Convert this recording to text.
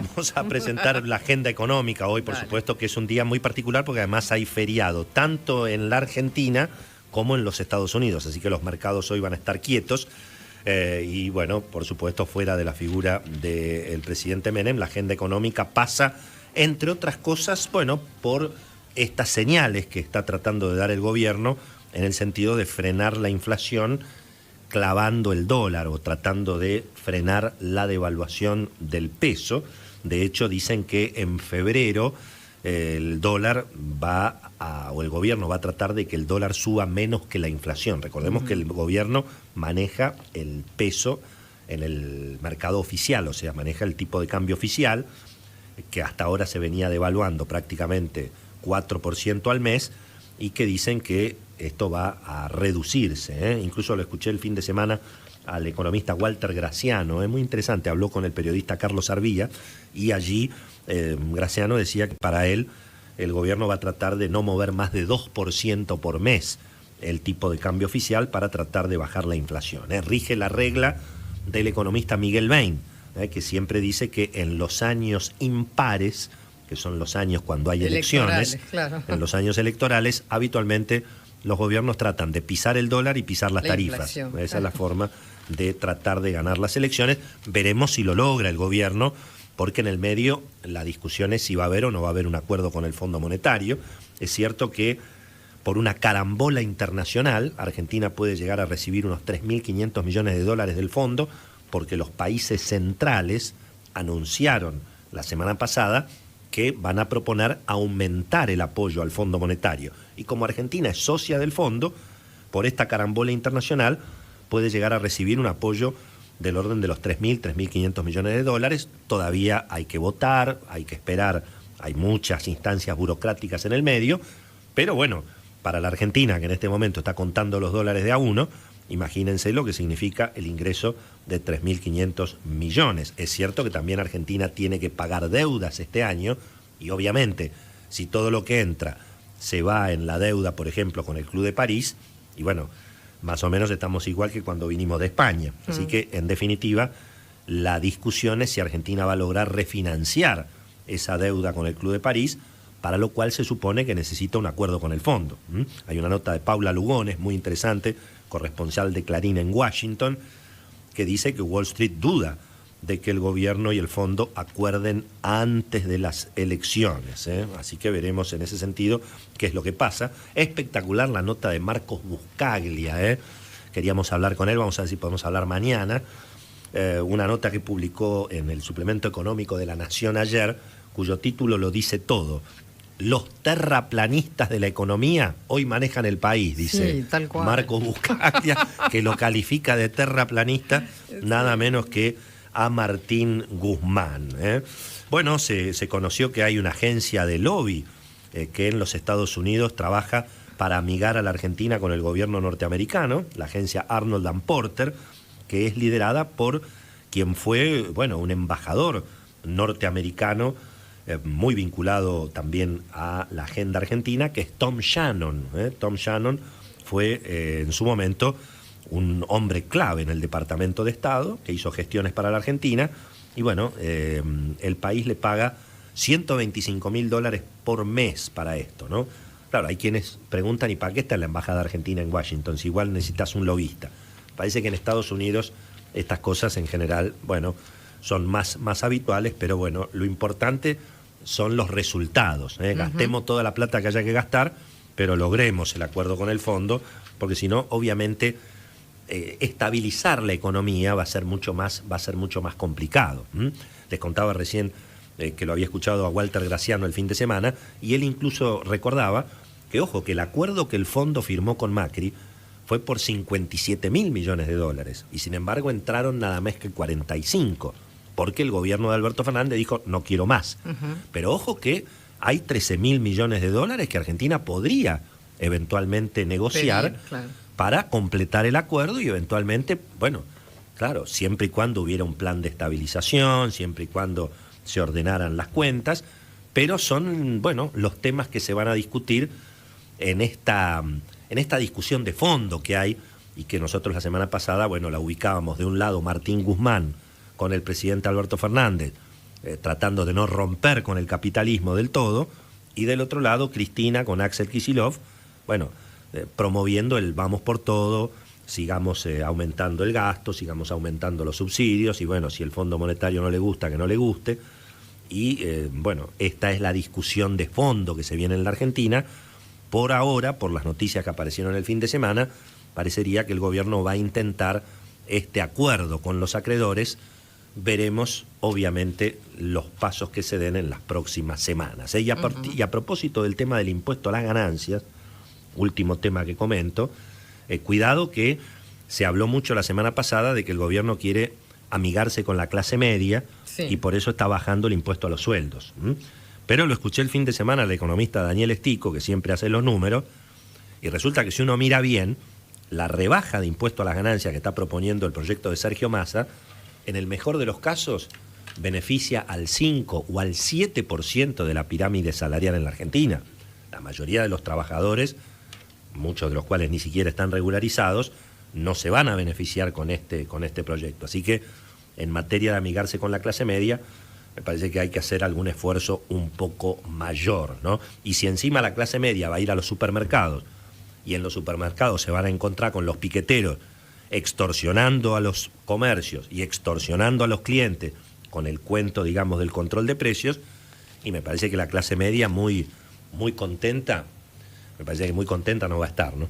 vamos a presentar la agenda económica hoy, por supuesto que es un día muy particular porque además hay feriado, tanto en la Argentina como en los Estados Unidos, así que los mercados hoy van a estar quietos. Y bueno, por supuesto, fuera de la figura del presidente Menem, la agenda económica pasa, entre otras cosas, bueno, por estas señales que está tratando de dar el gobierno en el sentido de frenar la inflación clavando el dólar o tratando de frenar la devaluación del peso. De hecho, dicen que en febrero el dólar o el gobierno va a tratar de que el dólar suba menos que la inflación. Recordemos que el gobierno maneja el peso en el mercado oficial, o sea, maneja el tipo de cambio oficial, que hasta ahora se venía devaluando prácticamente 4% al mes, y que dicen que esto va a reducirse, ¿eh? Incluso lo escuché el fin de semana al economista Walter Graciano, es muy interesante, habló con el periodista Carlos Arvilla, y allí Graciano decía que para él el gobierno va a tratar de no mover más de 2% por mes el tipo de cambio oficial para tratar de bajar la inflación, ¿eh? Rige la regla del economista Miguel Bain, que siempre dice que en los años impares, que son los años cuando hay elecciones, claro, en los años electorales, habitualmente los gobiernos tratan de pisar el dólar y pisar las tarifas. Esa es la forma de tratar de ganar las elecciones. Veremos si lo logra el gobierno, porque en el medio la discusión es si va a haber o no va a haber un acuerdo con el Fondo Monetario. Es cierto que por una carambola internacional, Argentina puede llegar a recibir unos 3.500 millones de dólares del fondo, porque los países centrales anunciaron la semana pasada que van a proponer aumentar el apoyo al Fondo Monetario. Y como Argentina es socia del fondo, por esta carambola internacional puede llegar a recibir un apoyo del orden de los 3.500 millones de dólares. Todavía hay que votar, hay que esperar, hay muchas instancias burocráticas en el medio, pero bueno, para la Argentina, que en este momento está contando los dólares de a uno, imagínense lo que significa el ingreso de 3.500 millones. Es cierto que también Argentina tiene que pagar deudas este año, y obviamente si todo lo que entra se va en la deuda, por ejemplo, con el Club de París, y bueno, más o menos estamos igual que cuando vinimos de España. Así que, en definitiva, la discusión es si Argentina va a lograr refinanciar esa deuda con el Club de París, para lo cual se supone que necesita un acuerdo con el fondo. Hay una nota de Paula Lugones, muy interesante, corresponsal de Clarín en Washington, que dice que Wall Street duda de que el gobierno y el fondo acuerden antes de las elecciones, ¿eh? Así que veremos en ese sentido qué es lo que pasa. Espectacular la nota de Marcos Buscaglia, ¿eh? Queríamos hablar con él, vamos a ver si podemos hablar mañana. Una nota que publicó en el suplemento económico de La Nación ayer, cuyo título lo dice todo. Los terraplanistas de la economía hoy manejan el país, dice sí, tal cual. Marcos Buscaglia, que lo califica de terraplanista nada menos que a Martín Guzmán, ¿eh? Bueno, se conoció que hay una agencia de lobby que en los Estados Unidos trabaja para amigar a la Argentina con el gobierno norteamericano, la agencia Arnold and Porter, que es liderada por quien fue, bueno, un embajador norteamericano muy vinculado también a la agenda argentina, que es Tom Shannon, ¿eh? Tom Shannon fue en su momento un hombre clave en el Departamento de Estado, que hizo gestiones para la Argentina, y bueno, el país le paga $125.000 por mes para esto, ¿no? Claro, hay quienes preguntan, ¿y para qué está la Embajada Argentina en Washington? Si igual necesitas un lobista. Parece que en Estados Unidos estas cosas en general, bueno, son más habituales, pero bueno, lo importante son los resultados, ¿eh? Gastemos toda la plata que haya que gastar, pero logremos el acuerdo con el fondo, porque si no, obviamente, estabilizar la economía va a ser mucho más complicado. Les contaba recién que lo había escuchado a Walter Graciano el fin de semana, y él incluso recordaba que, ojo, que el acuerdo que el fondo firmó con Macri fue por 57.000 millones de dólares, y sin embargo entraron nada más que 45, porque el gobierno de Alberto Fernández dijo, no quiero más. Pero ojo que hay 13.000 millones de dólares que Argentina podría eventualmente negociar para completar el acuerdo y eventualmente, bueno, claro, siempre y cuando hubiera un plan de estabilización, siempre y cuando se ordenaran las cuentas, pero son, bueno, los temas que se van a discutir en esta discusión de fondo que hay, y que nosotros la semana pasada, bueno, la ubicábamos de un lado Martín Guzmán con el presidente Alberto Fernández, tratando de no romper con el capitalismo del todo, y del otro lado Cristina con Axel Kicillof, bueno, promoviendo el vamos por todo, sigamos aumentando el gasto, sigamos aumentando los subsidios, y bueno, si el Fondo Monetario no le gusta, que no le guste. Y bueno, esta es la discusión de fondo que se viene en la Argentina. Por ahora, por las noticias que aparecieron el fin de semana, parecería que el gobierno va a intentar este acuerdo con los acreedores. Veremos, obviamente, los pasos que se den en las próximas semanas. Y a propósito del tema del impuesto a las ganancias, último tema que comento, cuidado que se habló mucho la semana pasada de que el gobierno quiere amigarse con la clase media, sí, y por eso está bajando el impuesto a los sueldos. Pero lo escuché el fin de semana al economista Daniel Estico, que siempre hace los números, y resulta que si uno mira bien, la rebaja de impuesto a las ganancias que está proponiendo el proyecto de Sergio Massa, en el mejor de los casos, beneficia al 5 o al 7% de la pirámide salarial en la Argentina. La mayoría de los trabajadores, muchos de los cuales ni siquiera están regularizados, no se van a beneficiar con este proyecto. Así que, en materia de amigarse con la clase media, me parece que hay que hacer algún esfuerzo un poco mayor, ¿no? Y si encima la clase media va a ir a los supermercados, y en los supermercados se van a encontrar con los piqueteros extorsionando a los comercios y extorsionando a los clientes con el cuento, digamos, del control de precios, y me parece que la clase media muy contenta, me parece que muy contenta no va a estar, ¿no?